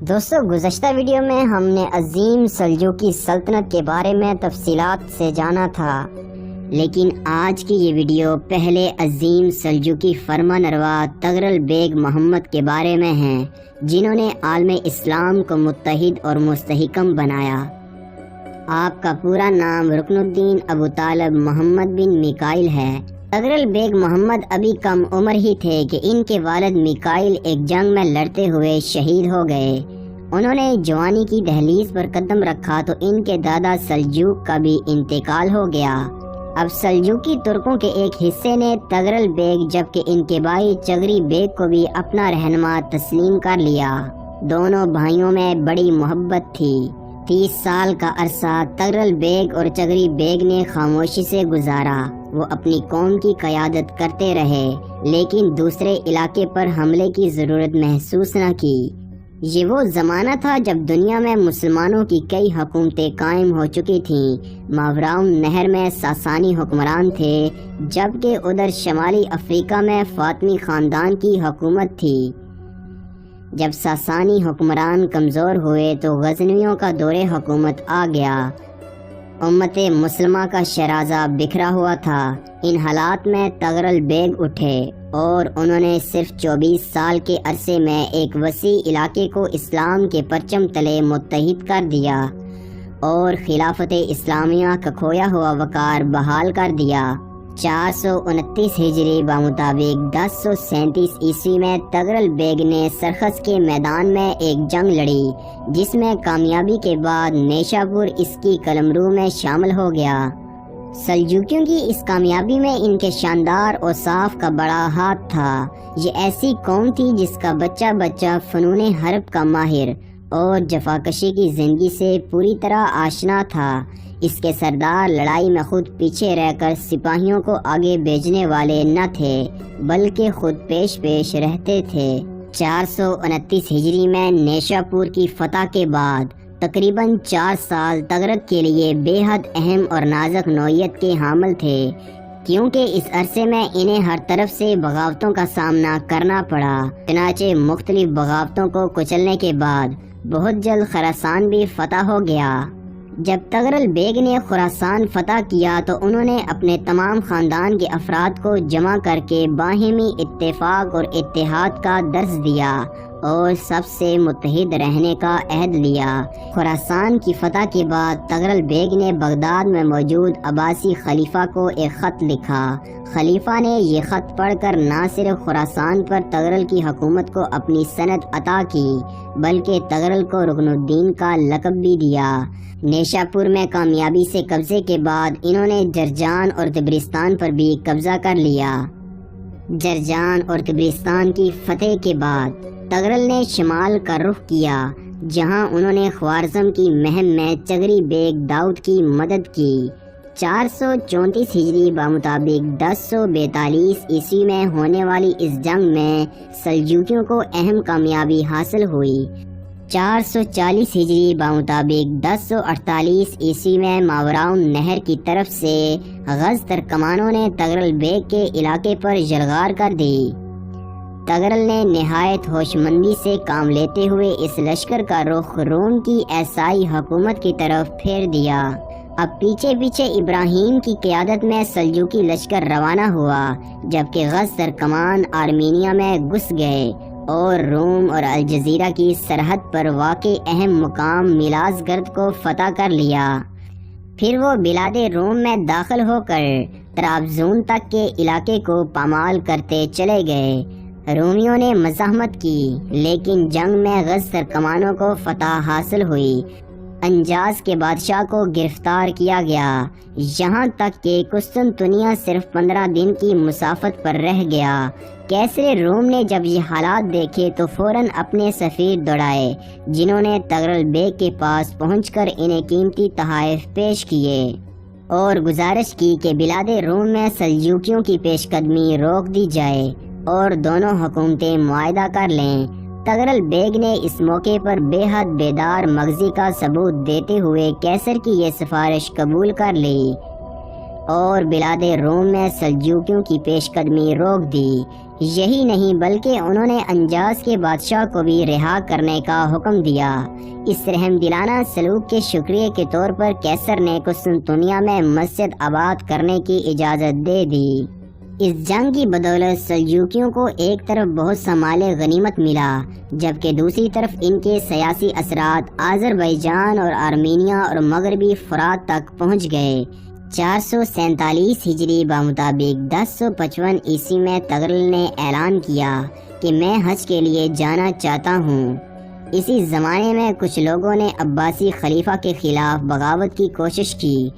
دوستو گزشتہ ویڈیو میں ہم نے عظیم سلجوقی سلطنت کے بارے میں تفصیلات سے جانا تھا، لیکن آج کی یہ ویڈیو پہلے عظیم سلجوقی فرمانروا تغرل بیگ محمد کے بارے میں ہے، جنہوں نے عالم اسلام کو متحد اور مستحکم بنایا۔ آپ کا پورا نام رکن الدین ابو طالب محمد بن میکائل ہے۔ تغرل بیگ محمد ابھی کم عمر ہی تھے کہ ان کے والد میکائل ایک جنگ میں لڑتے ہوئے شہید ہو گئے۔ انہوں نے جوانی کی دہلیز پر قدم رکھا تو ان کے دادا سلجوق کا بھی انتقال ہو گیا۔ اب سلجوقی ترکوں کے ایک حصے نے تغرل بیگ جبکہ ان کے بھائی چغری بیگ کو بھی اپنا رہنما تسلیم کر لیا۔ دونوں بھائیوں میں بڑی محبت تھی۔ 30 سال کا عرصہ تغرل بیگ اور چغری بیگ نے خاموشی سے گزارا۔ وہ اپنی قوم کی قیادت کرتے رہے، لیکن دوسرے علاقے پر حملے کی ضرورت محسوس نہ کی۔ یہ وہ زمانہ تھا جب دنیا میں مسلمانوں کی کئی حکومتیں قائم ہو چکی تھیں۔ ماوراء نہر میں ساسانی حکمران تھے، جبکہ ادھر شمالی افریقہ میں فاطمی خاندان کی حکومت تھی۔ جب ساسانی حکمران کمزور ہوئے تو غزنویوں کا دور حکومت آ گیا۔ امت مسلمہ کا شرازہ بکھرا ہوا تھا۔ ان حالات میں تغرل بیگ اٹھے اور انہوں نے صرف 24 سال کے عرصے میں ایک وسیع علاقے کو اسلام کے پرچم تلے متحد کر دیا اور خلافت اسلامیہ کا کھویا ہوا وقار بحال کر دیا۔ 429 ہجری بمطابق 1037 عیسوی میں تغرل بیگ نے سرخس کے میدان میں ایک جنگ لڑی، جس میں کامیابی کے بعد نیشاپور اس کی قلمرو میں شامل ہو گیا۔ سلجوکیوں کی اس کامیابی میں ان کے شاندار اوصاف کا بڑا ہاتھ تھا۔ یہ ایسی قوم تھی جس کا بچہ بچہ فنون حرب کا ماہر اور جفاکشی کی زندگی سے پوری طرح آشنا تھا۔ اس کے سردار لڑائی میں خود پیچھے رہ کر سپاہیوں کو آگے بھیجنے والے نہ تھے، بلکہ خود پیش رہتے تھے۔ 429 ہجری میں نیشاپور کی فتح کے بعد تقریباً 4 سال تغرل کے لیے بے حد اہم اور نازک نوعیت کے حامل تھے، کیونکہ اس عرصے میں انہیں ہر طرف سے بغاوتوں کا سامنا کرنا پڑا۔ چنانچہ مختلف بغاوتوں کو کچلنے کے بعد بہت جلد خراسان بھی فتح ہو گیا۔ جب تغرل بیگ نے خراسان فتح کیا تو انہوں نے اپنے تمام خاندان کے افراد کو جمع کر کے باہمی اتفاق اور اتحاد کا درس دیا اور سب سے متحد رہنے کا عہد لیا۔ خراسان کی فتح کے بعد تغرل بیگ نے بغداد میں موجود عباسی خلیفہ کو ایک خط لکھا۔ خلیفہ نے یہ خط پڑھ کر نہ صرف خراسان پر تغرل کی حکومت کو اپنی سند عطا کی، بلکہ تغرل کو رکن الدین کا لقب بھی دیا۔ نیشاپور میں کامیابی سے قبضے کے بعد انہوں نے جرجان اور طبرستان پر بھی قبضہ کر لیا۔ جرجان اور طبرستان کی فتح کے بعد تغرل نے شمال کا رخ کیا، جہاں انہوں نے خوارزم کی مہم میں چغری بیگ داؤد کی مدد کی۔ 434 ہجری بمطابق 1042 عیسوی میں ہونے والی اس جنگ میں سلجوکیوں کو اہم کامیابی حاصل ہوئی۔ 440 ہجری بمطابق 1048 عیسوی میں ماوراء نہر کی طرف سے غز ترکمانوں نے تغرل بیگ کے علاقے پر یلغار کر دی۔ تغرل نے نہایت ہوش مندی سے کام لیتے ہوئے اس لشکر کا رخ روم کی عیسائی حکومت کی طرف پھیر دیا۔ اب پیچھے پیچھے ابراہیم کی قیادت میں سلجوقی لشکر روانہ ہوا، جبکہ غز ترکمان آرمینیا میں گھس گئے اور روم اور الجزیرہ کی سرحد پر واقع اہم مقام میلازگرد کو فتح کر لیا۔ پھر وہ بلاد روم میں داخل ہو کر طرابزون تک کے علاقے کو پامال کرتے چلے گئے۔ رومیوں نے مزاحمت کی، لیکن جنگ میں غز ترکمانوں کو فتح حاصل ہوئی۔ انجاز کے بادشاہ کو گرفتار کیا گیا، یہاں تک کہ قسطنطنیہ صرف 15 دن کی مسافت پر رہ گیا۔ کیسر روم نے جب یہ حالات دیکھے تو فوراً اپنے سفیر دوڑائے، جنہوں نے تغرل بیگ کے پاس پہنچ کر انہیں قیمتی تحائف پیش کیے اور گزارش کی کہ بلاد روم میں سلجوکیوں کی پیش قدمی روک دی جائے اور دونوں حکومتیں معاہدہ کر لیں۔ تغرل بیگ نے اس موقع پر بے حد بیدار مغزی کا ثبوت دیتے ہوئے کیسر کی یہ سفارش قبول کر لی۔ اور بلاد روم میں سلجوکیوں کی پیش قدمی روک دی۔ یہی نہیں بلکہ انہوں نے انجاز کے بادشاہ کو بھی رہا کرنے کا حکم دیا۔ اس رحم دلانہ سلوک کے شکریہ کے طور پر کیسر نے قسطنطنیہ میں مسجد آباد کرنے کی اجازت دے دی۔ اس جنگ کی بدولت سلجوکیوں کو ایک طرف بہت سا مال غنیمت ملا، جبکہ دوسری طرف ان کے سیاسی اثرات آذربائیجان اور آرمینیا اور مغربی فرات تک پہنچ گئے۔ 447 ہجری بمطابق 1055 عیسوی میں تغرل نے اعلان کیا کہ میں حج کے لیے جانا چاہتا ہوں۔ اسی زمانے میں کچھ لوگوں نے عباسی خلیفہ کے خلاف بغاوت کی کوشش کی۔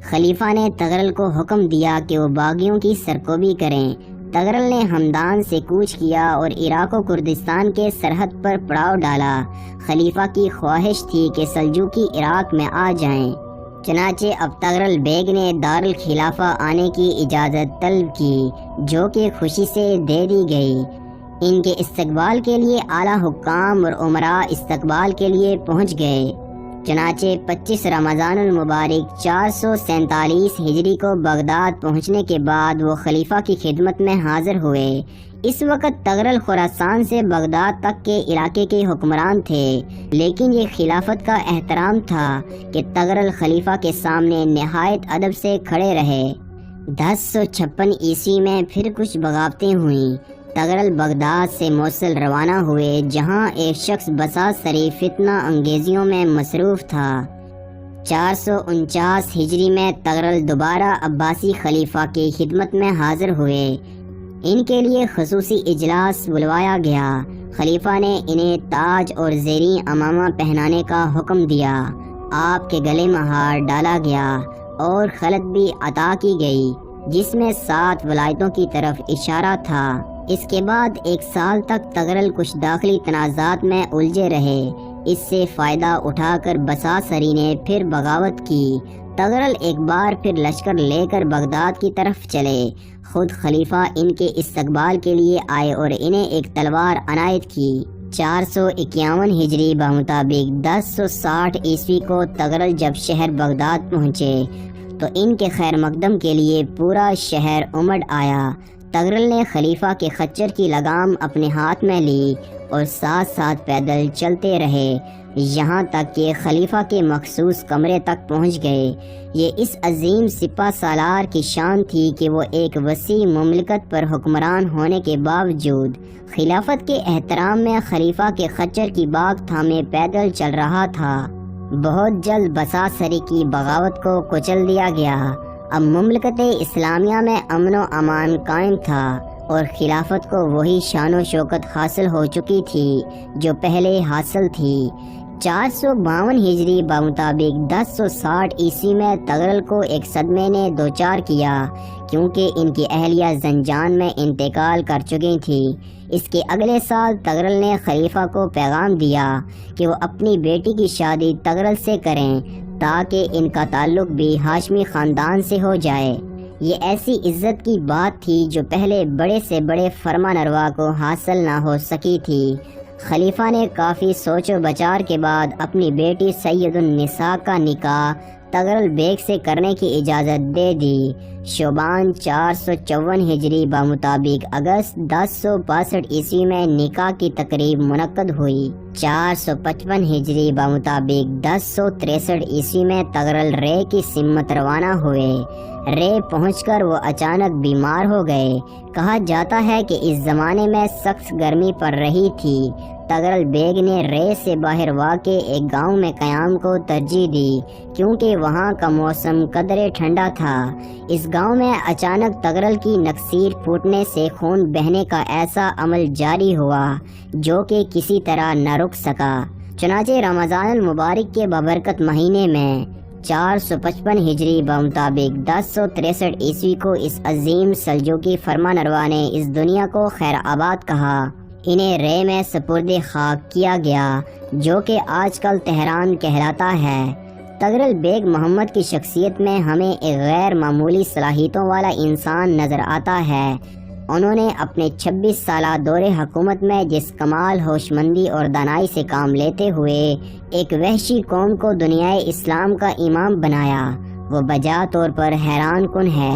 خلیفہ نے تغرل کو حکم دیا کہ وہ باغیوں کی سرکوبی کریں۔ تغرل نے ہمدان سے کوچ کیا اور عراق و کردستان کے سرحد پر پڑاؤ ڈالا۔ خلیفہ کی خواہش تھی کہ سلجوکی عراق میں آ جائیں، چنانچہ اب تغرل بیگ نے دارالخلافہ آنے کی اجازت طلب کی، جو کہ خوشی سے دے دی گئی۔ ان کے استقبال کے لیے اعلیٰ حکام اور امراء استقبال کے لیے پہنچ گئے۔ چنانچہ 25 رمضان المبارک 447 ہجری کو بغداد پہنچنے کے بعد وہ خلیفہ کی خدمت میں حاضر ہوئے۔ اس وقت تغرل خراسان سے بغداد تک کے علاقے کے حکمران تھے، لیکن یہ خلافت کا احترام تھا کہ تغرل خلیفہ کے سامنے نہایت ادب سے کھڑے رہے۔ 1056 عیسوی میں پھر کچھ بغاوتیں ہوئیں۔ تغرل بغداد سے موصل روانہ ہوئے، جہاں ایک شخص بساط سری فتنہ انگیزیوں میں مصروف تھا۔ 449 ہجری میں تغرل دوبارہ عباسی خلیفہ کی خدمت میں حاضر ہوئے۔ ان کے لیے خصوصی اجلاس بلوایا گیا۔ خلیفہ نے انہیں تاج اور زیریں امامہ پہنانے کا حکم دیا۔ آپ کے گلے میں ہار ڈالا گیا اور خلعت بھی عطا کی گئی، جس میں 7 ولایتوں کی طرف اشارہ تھا۔ اس کے بعد 1 سال تک تغرل کچھ داخلی تنازعات میں الجھے رہے۔ اس سے فائدہ اٹھا کر بساط سری نے پھر بغاوت کی۔ تغرل ایک بار پھر لشکر لے کر بغداد کی طرف چلے۔ خود خلیفہ ان کے استقبال کے لیے آئے اور انہیں ایک تلوار عنایت کی۔ 451 ہجری بمطابق 1060 عیسوی کو تغرل جب شہر بغداد پہنچے تو ان کے خیر مقدم کے لیے پورا شہر امڑ آیا۔ تغرل نے خلیفہ کے خچر کی لگام اپنے ہاتھ میں لی اور ساتھ ساتھ پیدل چلتے رہے، یہاں تک کہ خلیفہ کے مخصوص کمرے تک پہنچ گئے۔ یہ اس عظیم سپہ سالار کی شان تھی کہ وہ ایک وسیع مملکت پر حکمران ہونے کے باوجود خلافت کے احترام میں خلیفہ کے خچر کی باگ تھامے پیدل چل رہا تھا۔ بہت جلد بساط سری کی بغاوت کو کچل دیا گیا۔ اب مملکت اسلامیہ میں امن و امان قائم تھا اور خلافت کو وہی شان و شوکت حاصل ہو چکی تھی جو پہلے حاصل تھی۔ 452 ہجری بمطابق 1060 عیسوی میں تغرل کو ایک صدمے نے دوچار کیا، کیونکہ ان کی اہلیہ زنجان میں انتقال کر چکی تھی۔ اس کے اگلے سال تغرل نے خلیفہ کو پیغام دیا کہ وہ اپنی بیٹی کی شادی تغرل سے کریں تاکہ ان کا تعلق بھی ہاشمی خاندان سے ہو جائے۔ یہ ایسی عزت کی بات تھی جو پہلے بڑے سے بڑے فرمانروا کو حاصل نہ ہو سکی تھی۔ خلیفہ نے کافی سوچ و بچار کے بعد اپنی بیٹی سید النساء کا نکاح تغرل بیگ سے کرنے کی اجازت دے دی۔ شعبان 454 ہجری بمطابق اگست 1062 عیسوی میں نکاح کی تقریب منعقد ہوئی۔ 455 ہجری بمطابق 1063 عیسوی میں تغرل رے کی سمت روانہ ہوئے۔ رے پہنچ کر وہ اچانک بیمار ہو گئے۔ کہا جاتا ہے کہ اس زمانے میں سخت گرمی پڑ رہی تھی۔ تغرل بیگ نے رے سے باہر واقع ایک گاؤں میں قیام کو ترجیح دی، کیونکہ وہاں کا موسم قدرے ٹھنڈا تھا۔ اس گاؤں میں اچانک تغرل کی نکسیر پھوٹنے سے خون بہنے کا ایسا عمل جاری ہوا جو کہ کسی طرح نہ رک سکا۔ چنانچہ رمضان المبارک کے بابرکت مہینے میں 455 ہجری بمطابق 1063 عیسوی کو اس عظیم سلجوقی فرمانروا نے اس دنیا کو خیر آباد کہا۔ انہیں رے میں سپرد خاک کیا گیا، جو کہ آج کل تہران کہلاتا ہے۔ تغرل بیگ محمد کی شخصیت میں ہمیں ایک غیر معمولی صلاحیتوں والا انسان نظر آتا ہے۔ انہوں نے اپنے 26 سالہ دور حکومت میں جس کمال ہوشمندی اور دانائی سے کام لیتے ہوئے ایک وحشی قوم کو دنیائے اسلام کا امام بنایا، وہ بجا طور پر حیران کن ہے